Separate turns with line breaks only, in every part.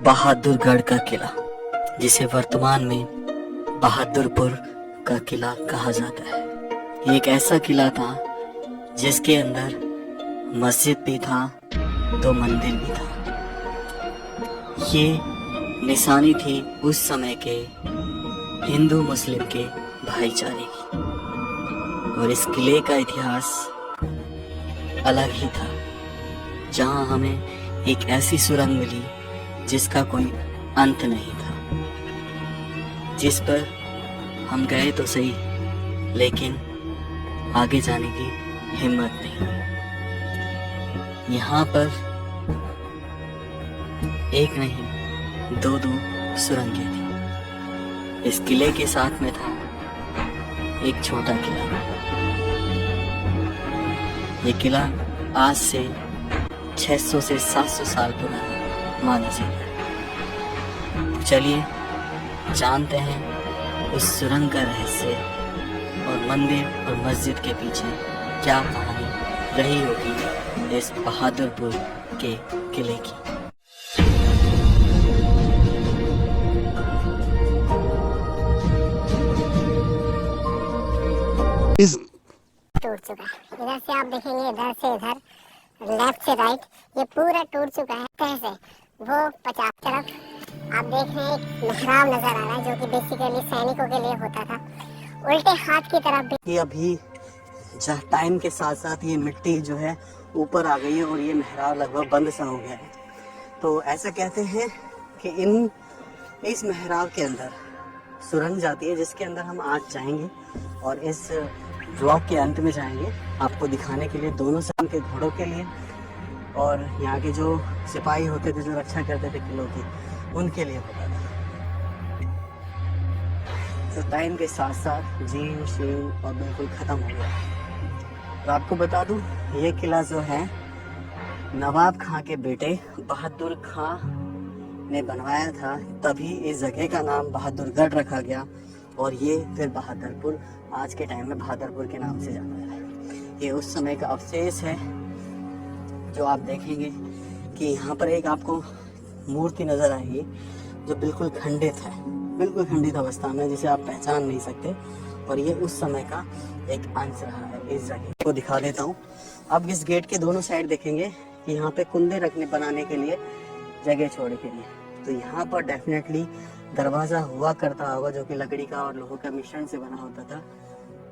बहादुरगढ़ का किला, जिसे वर्तमान में बहादुरपुर का किला कहा जाता है। ये एक ऐसा किला था जिसके अंदर मस्जिद भी था तो मंदिर भी था। ये निशानी थी उस समय के हिंदू मुस्लिम के भाईचारे की, और इस किले का इतिहास अलग ही था, जहां हमें एक ऐसी सुरंग मिली जिसका कोई अंत नहीं था, जिस पर हम गए तो सही, लेकिन आगे जाने की हिम्मत नहीं। यहाँ पर एक नहीं दो सुरंगें थी। इस किले के साथ में था एक छोटा किला। ये किला आज से 600 से 700 साल पुराना माना जाता है। चलिए जानते हैं उस सुरंग का रहस्य और मंदिर और मस्जिद के पीछे क्या कहानी रही होगी इस बहादुरपुर के किले की।
टूट चुका है। इधर से आप देखेंगे, इधर से इधर, लेफ्ट से राइट, ये पूरा टूट चुका है। कैसे? वो 50 तरफ आप देख रहे हैं एक मेहराब नजर आ रहा है, जो कि बेसिकली सैनिकों के लिए होता था। उल्टे हाथ की तरफ भी
ये अभी टाइम के साथ साथ ये मिट्टी जो है ऊपर आ गई है और ये मेहराब लगभग बंद सा हो गया है। तो ऐसा कहते हैं कि इस मेहराब के अंदर सुरंग जाती है, जिसके अंदर हम आज जाएंगे और इस ब्लॉग के अंत में जाएंगे आपको दिखाने के लिए, दोनों साइड के घोड़ों के लिए और यहाँ के जो सिपाही होते थे जो रक्षा करते थे किलों की, उनके लिए होता था। तो टाइम के साथ साथ जीन शीन और बिल्कुल ख़त्म हो गया। और आपको बता दूं, ये किला जो है नवाब खां के बेटे बहादुर खां ने बनवाया था, तभी इस जगह का नाम बहादुरगढ़ रखा गया और ये फिर बहादुरपुर आज के टाइम में बहादुरपुर के नाम से जाना है। ये उस समय का अवशेष है जो आप देखेंगे कि यहाँ पर एक आपको मूर्ति नज़र आएगी जो बिल्कुल खंडित है, बिल्कुल खंडित अवस्था में, जिसे आप पहचान नहीं सकते। और ये उस समय का एक अंश रहा है। इस जगह को दिखा देता हूँ। अब इस गेट के दोनों साइड देखेंगे कि यहाँ पे कुंडे बनाने के लिए जगह छोड़े के लिए। तो यहाँ पर डेफिनेटली दरवाज़ा हुआ करता होगा, जो कि लकड़ी का और लोहों का मिश्रण से बना होता था।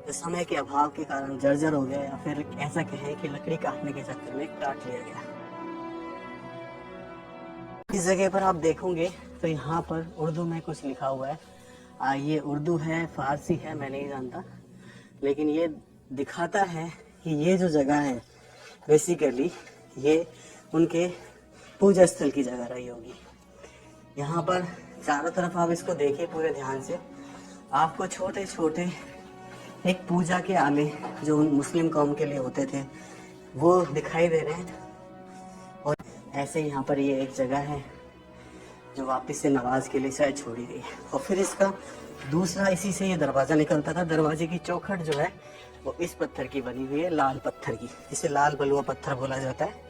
तो समय के अभाव के कारण जर्जर हो गया, या फिर ऐसा कहें कि लकड़ी काटने के चक्कर में काट लिया गया। इस जगह पर आप देखोगे तो यहाँ पर उर्दू में कुछ लिखा हुआ है। ये उर्दू है, फारसी है, मैं नहीं जानता, लेकिन ये दिखाता है कि ये जो जगह है बेसिकली ये उनके पूजा स्थल की जगह रही होगी। यहाँ पर चारों तरफ आप इसको देखिए पूरे ध्यान से, आपको छोटे छोटे एक पूजा के आले जो मुस्लिम कौम के लिए होते थे वो दिखाई दे रहे हैं। और ऐसे यहाँ पर ये एक जगह है जो वापस से नवाज के लिए शायद छोड़ी गई है। और फिर इसका दूसरा, इसी से ये दरवाज़ा निकलता था। दरवाजे की चौखट जो है वो इस पत्थर की बनी हुई है, लाल पत्थर की, जिसे लाल बलुआ पत्थर बोला जाता है।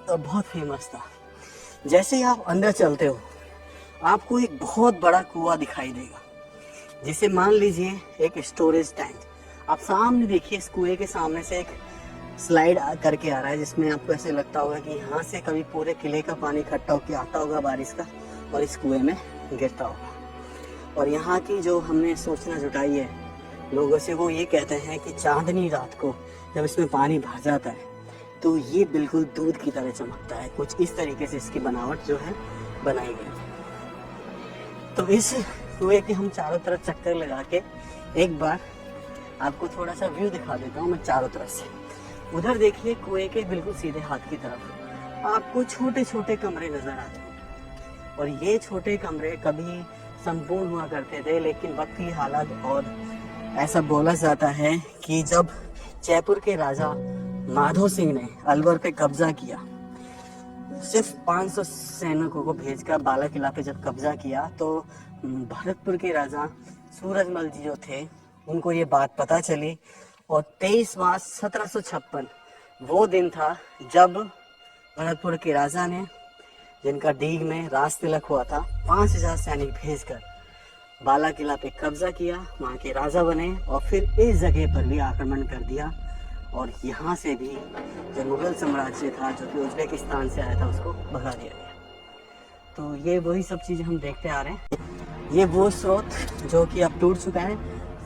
तो बहुत फेमस था। जैसे ही आप अंदर चलते हो आपको एक बहुत बड़ा कुआं दिखाई देगा, जिसे मान लीजिए एक स्टोरेज टैंक। आप सामने देखिए, इस कुएं के सामने से एक स्लाइड करके आ रहा है, जिसमें आपको ऐसे लगता होगा कि यहाँ से कभी पूरे किले का पानी इकट्ठा होकर आता होगा बारिश का और इस कुएं में गिरता होगा। और यहाँ की जो हमने सूचना जुटाई है लोगों से, वो ये कहते हैं कि चांदनी रात को जब इसमें पानी भर जाता है तो ये बिल्कुल दूध की तरह चमकता है। कुछ इस तरीके से इसकी बनावट जो है बनाई गई है। तो इस कुएं के हम चारों तरफ चक्कर लगा के एक बार आपको थोड़ा सा व्यू दिखा देता हूँ मैं चारों तरफ से। उधर देखिए, कुएं के बिल्कुल सीधे हाथ की तरफ आपको छोटे छोटे कमरे नजर आते हैं। और ये छोटे कमरे कभी संपूर्ण हुआ करते थे, लेकिन वक्त की हालत और ऐसा बोला जाता है कि जब जयपुर के राजा माधो सिंह ने अलवर पे कब्जा किया, सिर्फ 500 सैनिकों को भेजकर बाला किला पे जब कब्जा किया, तो भरतपुर के राजा सूरजमल जी जो थे उनको ये बात पता चली। और 23 मार्च 1756 वो दिन था जब भरतपुर के राजा ने जिनका डीग में राज तिलक हुआ था, 5000 सैनिक भेजकर बाला किला पे कब्जा किया, वहाँ के राजा बने और फिर इस जगह पर भी आक्रमण कर दिया और यहाँ से भी जो मुगल साम्राज्य था जो कि उज्बेकिस्तान से आया था उसको भगा दिया गया। तो ये वही सब चीज़ें हम देखते आ रहे हैं। ये वो स्रोत जो कि अब टूट चुका है।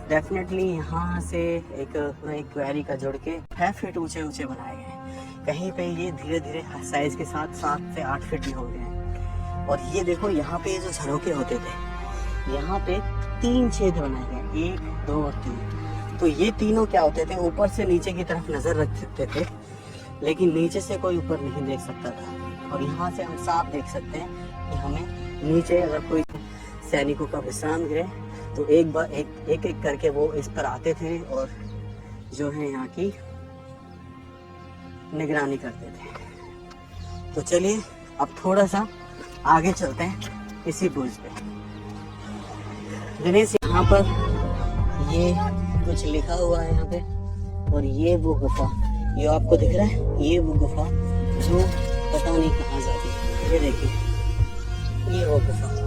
डेफिनेटली यहाँ से एक क्वेरी का जोड़ के 6 फीट ऊंचे ऊंचे बनाए गए हैं। कहीं पे ये धीरे धीरे साइज के साथ 7 से 8 फीट भी हो गए हैं। और ये देखो यहाँ पे जो झरोके होते थे, यहाँ पे 3 छेद बनाए गए, 1, 2 और 3। तो ये तीनों क्या होते थे, ऊपर से नीचे की तरफ नजर रख सकते थे, लेकिन नीचे से कोई ऊपर नहीं देख सकता था। और यहाँ से हम साफ देख सकते हैं कि हमें नीचे अगर कोई सैनिकों का विश्राम गृह, तो एक बार एक करके वो इस पर आते थे और जो है यहाँ की निगरानी करते थे। तो चलिए अब थोड़ा सा आगे चलते हैं इसी बुर्ज पे। दिनेश, यहाँ पर ये कुछ लिखा हुआ है यहाँ पे, और ये वो गुफा, ये आपको दिख रहा है, ये वो गुफा जो पता नहीं कहाँ जाती है। ये देखिए, ये वो गुफा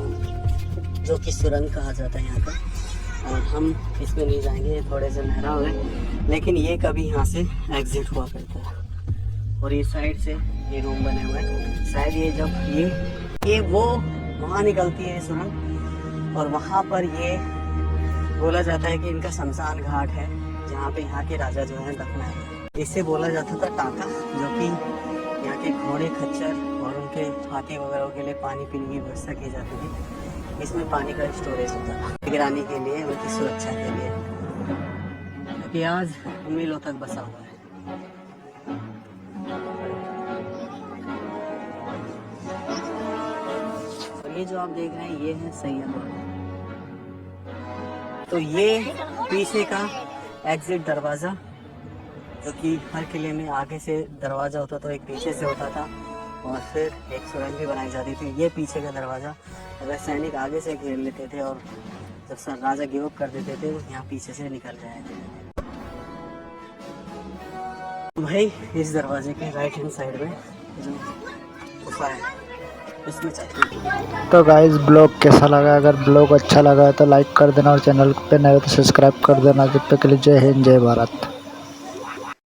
जो कि सुरंग कहा जाता है यहाँ का। और हम इसमें नहीं जाएंगे, थोड़े से महराव है, लेकिन ये कभी यहाँ से एग्जिट हुआ करता है। और ये साइड से ये रूम बने हुए हैं, शायद ये जब ये वो वहाँ निकलती है सुरंग, और वहाँ पर ये बोला जाता है कि इनका शमशान घाट है जहाँ पे यहाँ के राजा जो है दफनाए गए। इससे बोला जाता था टाका, जो कि यहाँ के घोड़े, खच्चर और उनके हाथी वगैरह के लिए पानी पीने की व्यवस्था की जाती थी। इसमें पानी का स्टोरेज होता था निगरानी के लिए, उनकी सुरक्षा के लिए, क्योंकि आज मीलों तक बसा हुआ है। और ये जो आप देख रहे हैं ये है सैयद। तो ये पीछे का एग्जिट दरवाज़ा, जो कि हर किले में आगे से दरवाज़ा होता था, एक पीछे से होता था, और फिर एक सुरंग भी बनाई जाती थी। ये पीछे का दरवाज़ा, अगर सैनिक आगे से घेर लेते थे और जब सर राजा गिव अप कर देते थे, यहाँ पीछे से निकल जाए थे। भाई इस दरवाजे के राइट हैंड साइड में जो गुफा है इसमें चलते हैं।
तो गाइस ब्लॉग कैसा लगा? अगर ब्लॉग अच्छा लगा है तो लाइक कर देना और चैनल पे नए तो सब्सक्राइब कर देना। जब तक के लिए जय हिंद, जय भारत।